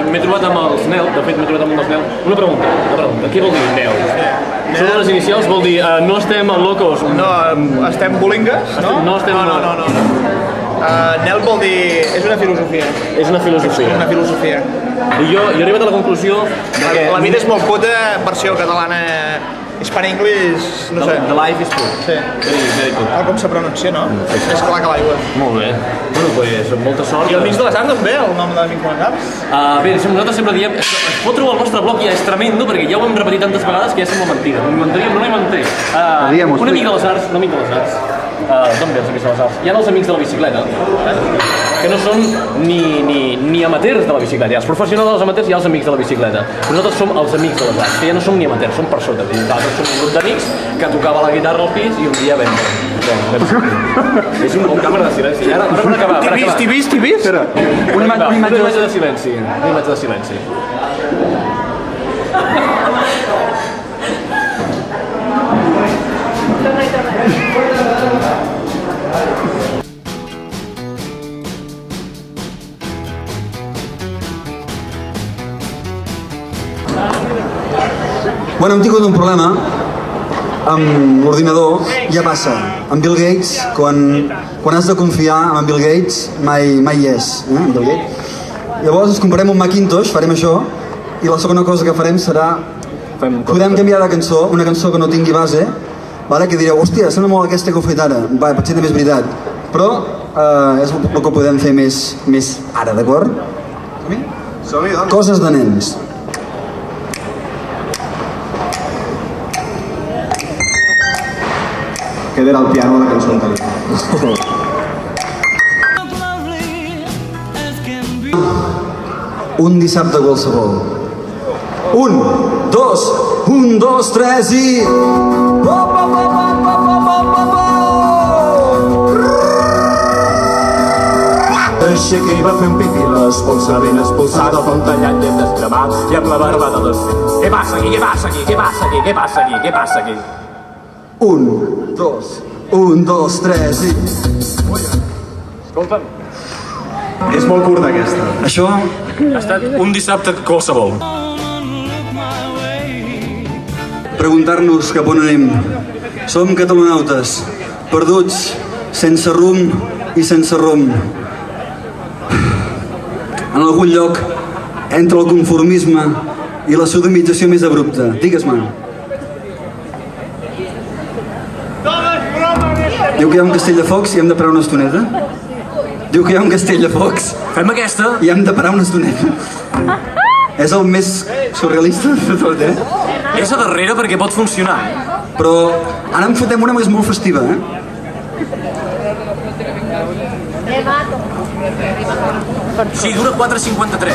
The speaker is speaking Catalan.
m'he trobat amb els NEL, de fet m'he trobat amb un dels NEL. Una pregunta, què vol dir NEL? Són les inicials, vol dir no estem locos. No, estem bolingues, no? No estem... No. NEL vol dir... és una filosofia. És una filosofia. Una filosofia. I jo he arribat a la conclusió que... La vida és molt puta, versió catalana... Hispanic-English, no sé. The life is good. Sí. Very good. Tal com se pronuncia, no? És clar que l'aigua. Molt bé. Bueno, doncs, molta sort. I el Mix de les Arts també, el nom de l'Amic de les Arts? Bé, nosaltres sempre diem... Fotre-ho al nostre blog ja és tremendo, perquè ja ho hem repetit tantes vegades que ja sembla mentida. Ho inventaríem, no ho inventem. Un amic de les arts, d'on ve els Amics de les Arts? Hi ha els Amics de la Bicicleta, que no són ni amateurs de la bicicleta. Hi ha els professionals dels amateurs i hi ha els Amics de la Bicicleta. Però nosaltres som els Amics de les Arts, que ja no som ni amateurs, som per sota. Nosaltres som un grup d'amics que tocava la guitarra al pis i un dia vam... És un bon càmera de silenci. Ara, per acabar. T'hi vist? Una imatge de silenci. Una imatge de silenci. Bueno, hem tingut un problema amb l'ordinador, ja passa. Amb Bill Gates, quan has de confiar en Bill Gates, mai hi és, Bill Gates. Llavors ens comprarem un Macintosh, farem això, i la segona cosa que farem serà... Podem canviar de cançó, una cançó que no tingui base, que direu, hòstia, sembla molt aquesta que heu fet ara, potser també és veritat. Però és el que podem fer més ara, d'acord? Som-hi, doncs. Coses de nens. Queda era el piano de la cançó anterior. Un dissabte qualsevol. 1, 2, 3 i... Aixeca i va fer un pipí, l'expulsa ben expulsada, fa un tallat ben descremat i amb la barba de les... Què passa aquí? 1, 2, 3 i... Escolta'm. És molt curta aquesta. Això... Ha estat un dissabte qualsevol. Preguntar-nos cap on anem. Som catalonautes, perduts, sense rumb i sense rumb. En algun lloc, entre el conformisme i la sodomització més abrupta. Digues-me. Diu que hi ha un castell de focs i hem de parar una estoneta? Diu que hi ha un castell de focs. Fem aquesta? I hem de parar una estoneta. És el més surrealista de tot, És a darrere perquè pot funcionar. Però ara en fotem una que és molt festiva, Sí, dura 4:53.